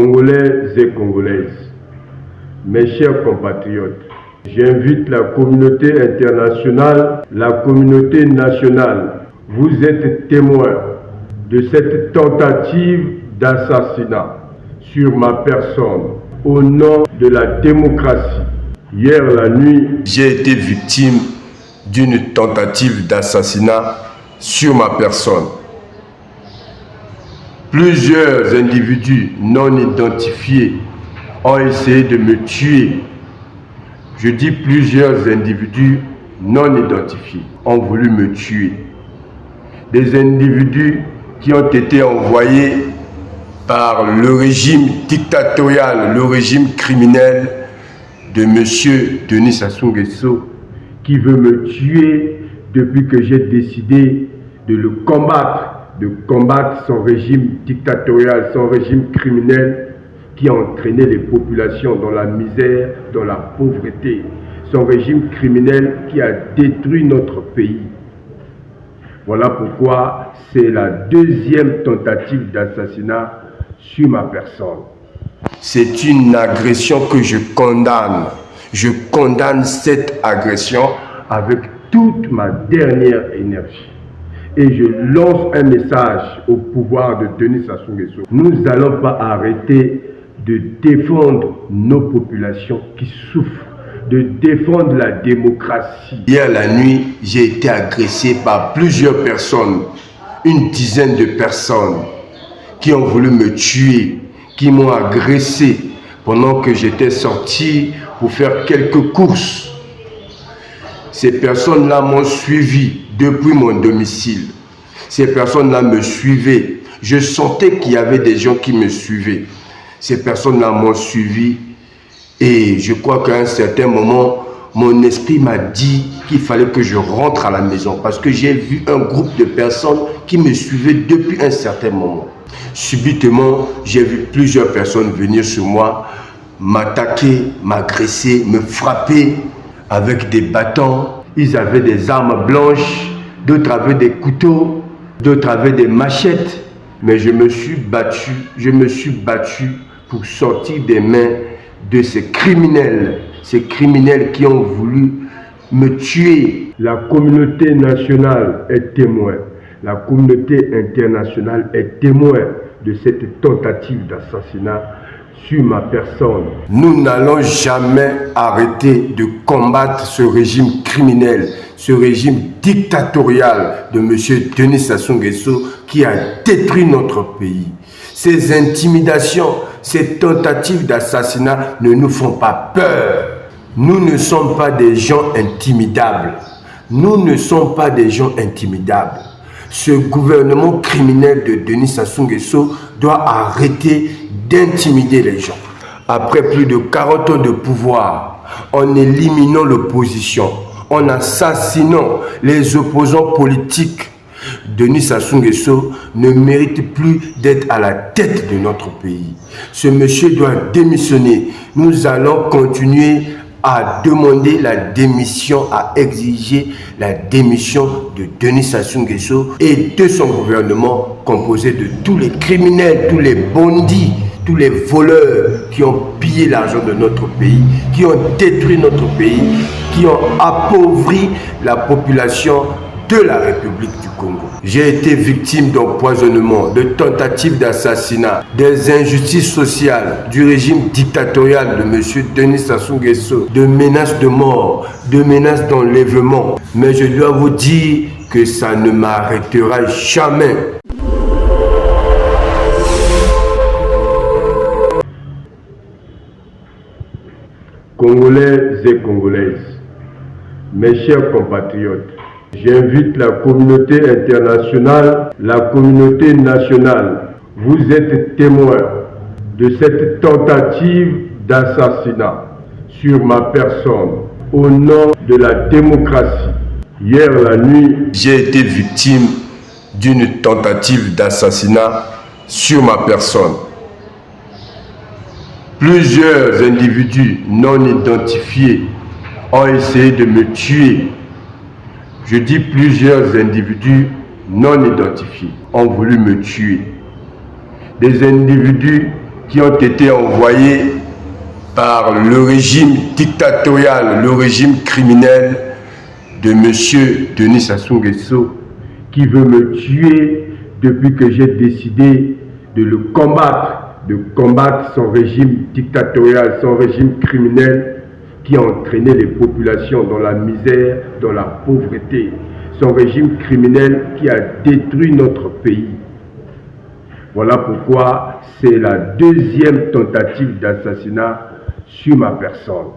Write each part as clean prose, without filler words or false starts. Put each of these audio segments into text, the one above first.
Congolais et Congolaises, mes chers compatriotes, j'invite la communauté internationale, la communauté nationale. Vous êtes témoins de cette tentative d'assassinat sur ma personne au nom de la démocratie. Hier la nuit, j'ai été victime d'une tentative d'assassinat sur ma personne. Plusieurs individus non identifiés ont essayé de me tuer. Je dis plusieurs individus non identifiés ont voulu me tuer. Des individus qui ont été envoyés par le régime dictatorial, le régime criminel de M. Denis Sassou Nguesso, qui veut me tuer depuis que j'ai décidé de le combattre, de combattre son régime dictatorial, son régime criminel qui a entraîné les populations dans la misère, dans la pauvreté, son régime criminel qui a détruit notre pays. Voilà pourquoi c'est la deuxième tentative d'assassinat sur ma personne. C'est une agression que je condamne. Je condamne cette agression avec toute ma dernière énergie. Et je lance un message au pouvoir de Denis Sassou Nguesso. Nous n'allons pas arrêter de défendre nos populations qui souffrent, de défendre la démocratie. Hier la nuit, j'ai été agressé par plusieurs personnes, une dizaine de personnes qui ont voulu me tuer, qui m'ont agressé pendant que j'étais sorti pour faire quelques courses. Ces personnes-là m'ont suivi depuis mon domicile. Ces personnes-là me suivaient. Je sentais qu'il y avait des gens qui me suivaient. Ces personnes-là m'ont suivi et je crois qu'à un certain moment, mon esprit m'a dit qu'il fallait que je rentre à la maison parce que j'ai vu un groupe de personnes qui me suivaient depuis un certain moment. Subitement, j'ai vu plusieurs personnes venir sur moi, m'attaquer, m'agresser, me frapper avec des bâtons. Ils avaient des armes blanches, d'autres avaient des couteaux, d'autres avaient des machettes. Mais je me suis battu pour sortir des mains de ces criminels qui ont voulu me tuer. La communauté nationale est témoin. La communauté internationale est témoin de cette tentative d'assassinat sur ma personne. Nous n'allons jamais arrêter de combattre ce régime criminel, ce régime dictatorial de M. Denis Sassou Nguesso qui a détruit notre pays. Ces intimidations, ces tentatives d'assassinat ne nous font pas peur. Nous ne sommes pas des gens intimidables. Nous ne sommes pas des gens intimidables. Ce gouvernement criminel de Denis Sassou Nguesso doit arrêter d'intimider les gens. Après plus de 40 ans de pouvoir, en éliminant l'opposition, en assassinant les opposants politiques, Denis Sassou Nguesso ne mérite plus d'être à la tête de notre pays. Ce monsieur doit démissionner. Nous allons continuer à demander la démission, à exiger la démission de Denis Sassou Nguesso et de son gouvernement composé de tous les criminels, tous les bandits, tous les voleurs qui ont pillé l'argent de notre pays, qui ont détruit notre pays, qui ont appauvri la population de la République du Congo. J'ai été victime d'empoisonnement, de tentatives d'assassinat, des injustices sociales, du régime dictatorial de M. Denis Sassou Nguesso, de menaces de mort, de menaces d'enlèvement. Mais je dois vous dire que ça ne m'arrêtera jamais. Congolais et Congolaises, mes chers compatriotes, j'invite la communauté internationale, la communauté nationale. Vous êtes témoins de cette tentative d'assassinat sur ma personne au nom de la démocratie. Hier la nuit, j'ai été victime d'une tentative d'assassinat sur ma personne. Plusieurs individus non identifiés ont essayé de me tuer. Je dis plusieurs individus non identifiés ont voulu me tuer. Des individus qui ont été envoyés par le régime dictatorial, le régime criminel de M. Denis Sassou Nguesso, qui veut me tuer depuis que j'ai décidé de le combattre son régime dictatorial, son régime criminel qui a entraîné les populations dans la misère, dans la pauvreté, son régime criminel qui a détruit notre pays. Voilà pourquoi c'est la deuxième tentative d'assassinat sur ma personne.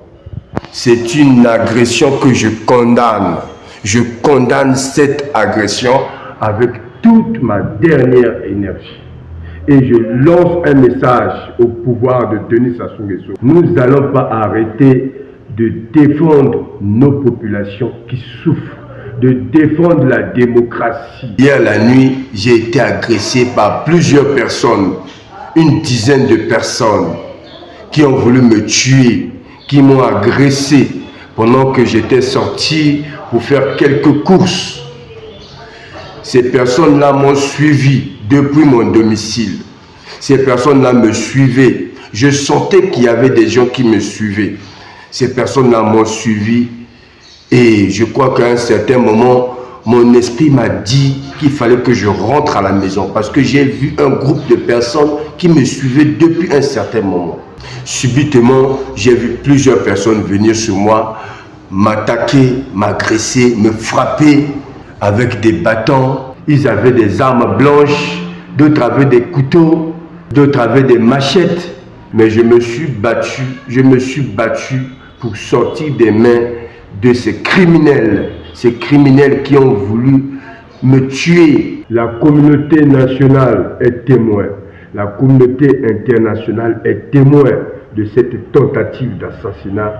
C'est une agression que je condamne. Je condamne cette agression avec toute ma dernière énergie. Et je lance un message au pouvoir de Denis Sassou Nguesso. Nous n'allons pas arrêter de défendre nos populations qui souffrent, de défendre la démocratie. Hier la nuit, j'ai été agressé par plusieurs personnes, une dizaine de personnes qui ont voulu me tuer, qui m'ont agressé pendant que j'étais sorti pour faire quelques courses. Ces personnes-là m'ont suivi depuis mon domicile. Ces personnes-là me suivaient. Je sentais qu'il y avait des gens qui me suivaient. Ces personnes-là m'ont suivi et je crois qu'à un certain moment, mon esprit m'a dit qu'il fallait que je rentre à la maison parce que j'ai vu un groupe de personnes qui me suivaient depuis un certain moment. Subitement, j'ai vu plusieurs personnes venir sur moi, m'attaquer, m'agresser, me frapper avec des bâtons. Ils avaient des armes blanches, d'autres avaient des couteaux, d'autres avaient des machettes. Mais je me suis battu pour sortir des mains de ces criminels qui ont voulu me tuer. La communauté nationale est témoin. La communauté internationale est témoin de cette tentative d'assassinat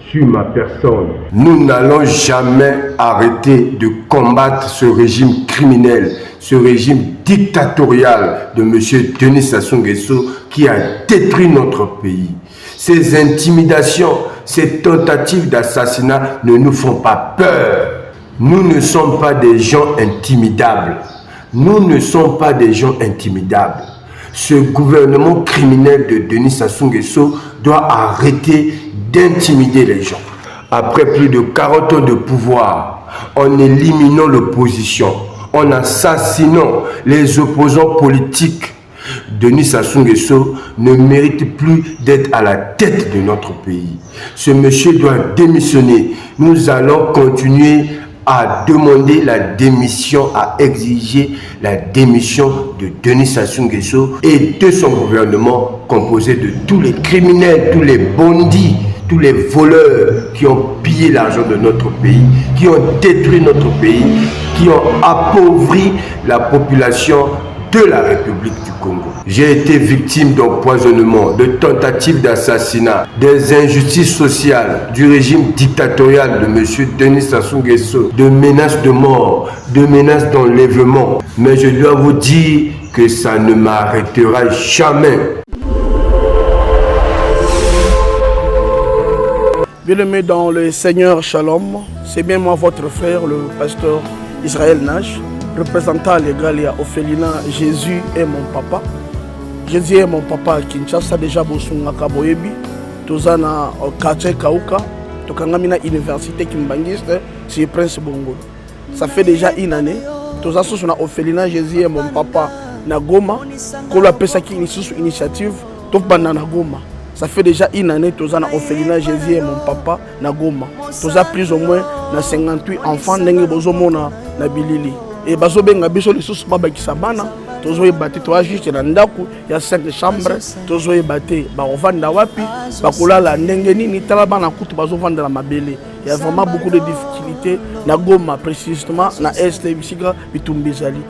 sur ma personne. Nous n'allons jamais arrêter de combattre ce régime criminel, ce régime dictatorial de M. Denis Sassou Nguesso qui a détruit notre pays. Ces intimidations, ces tentatives d'assassinat ne nous font pas peur. Nous ne sommes pas des gens intimidables. Nous ne sommes pas des gens intimidables. Ce gouvernement criminel de Denis Sassou Nguesso doit arrêter d'intimider les gens. Après plus de 40 ans de pouvoir, en éliminant l'opposition, en assassinant les opposants politiques, Denis Sassou Nguesso ne mérite plus d'être à la tête de notre pays. Ce monsieur doit démissionner. Nous allons continuer à demander la démission, à exiger la démission de Denis Sassou Nguesso et de son gouvernement composé de tous les criminels, tous les bandits, tous les voleurs qui ont pillé l'argent de notre pays, qui ont détruit notre pays, qui ont appauvri la population de la République du Congo. J'ai été victime d'empoisonnement, de tentatives d'assassinat, des injustices sociales, du régime dictatorial de M. Denis Sassou Nguesso, de menaces de mort, de menaces d'enlèvement. Mais je dois vous dire que ça ne m'arrêtera jamais. Bien-aimé dans le Seigneur Shalom, c'est bien moi votre frère, le pasteur Israël Nash, représentant légal et Ophelina. Jésus est mon papa. Jésus est mon papa à Kinshasa, déjà Bosungaka Boyebi, Tozana quartier Kauka, Tokangamina Université Kimbangiste, c'est Prince Bongo. Ça fait déjà une année. Toza sur Ophelina, Jésus est mon papa na Goma. Qu'on appelle ça qui initiative, Topana na Goma. Ça fait déjà une année que Tozana Ophelina, Jésus est mon papa na Goma. Toza plus ou moins na 58 enfants n'engue bozomona na Bilili. Et bazobenga biso lisusu baba kisabana tozoye bate to juste na ndaku ya 5 chambres tozoye bate ba ovanda wapi bakolala ndenge nini tala bana kutu bazovanda la mabele. Il y a vraiment beaucoup de difficultés na Goma précisément na est bisika bitumbizali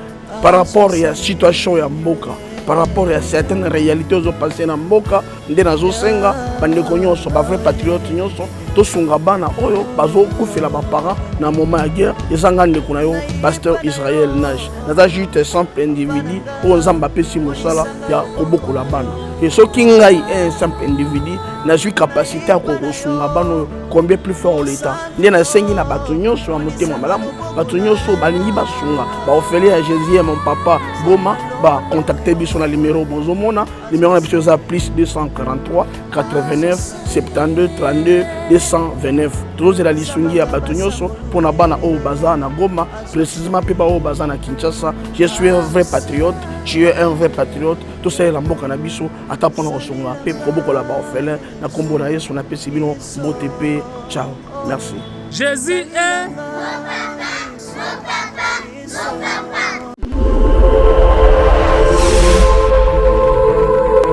par rapport à la situation ya mboka, par rapport à certaines réalités aux passées na mboka nde nazo senga bandeko nyonso ba vrai patriote nyonso to sunga bana oyo bazo kufela ba parents na moment ya guerre ezanga ndeko na yo pasteur Israël Nash naza juste simple individu o nzamba pesi mosala ya kobokola bana et ce qui ngai un simple individu na suis capacité à kosunga bana combien plus fort l'état nde na sengi na bato nyonso ya motema malamu bato nyonso balingi basunga ba ofele ya Jésus mon papa Goma ba contacter biso na numéro bozomona numéro na biso eza plus 243 89 72 32 229 tozela lisungi ya bato nyonso mpona bana oyo baza na Goma, précisément mpe baoyo baza na Kinshasa. Je suis un vrai patriote, tu es un vrai patriote. tosalela mboka na biso ata mpona kosunga mpe kobokola baorphelin na kombo na Yesu napesi bino mbote mpe ciao. Merci. Jésus est mon papa, mon papa, mon papa.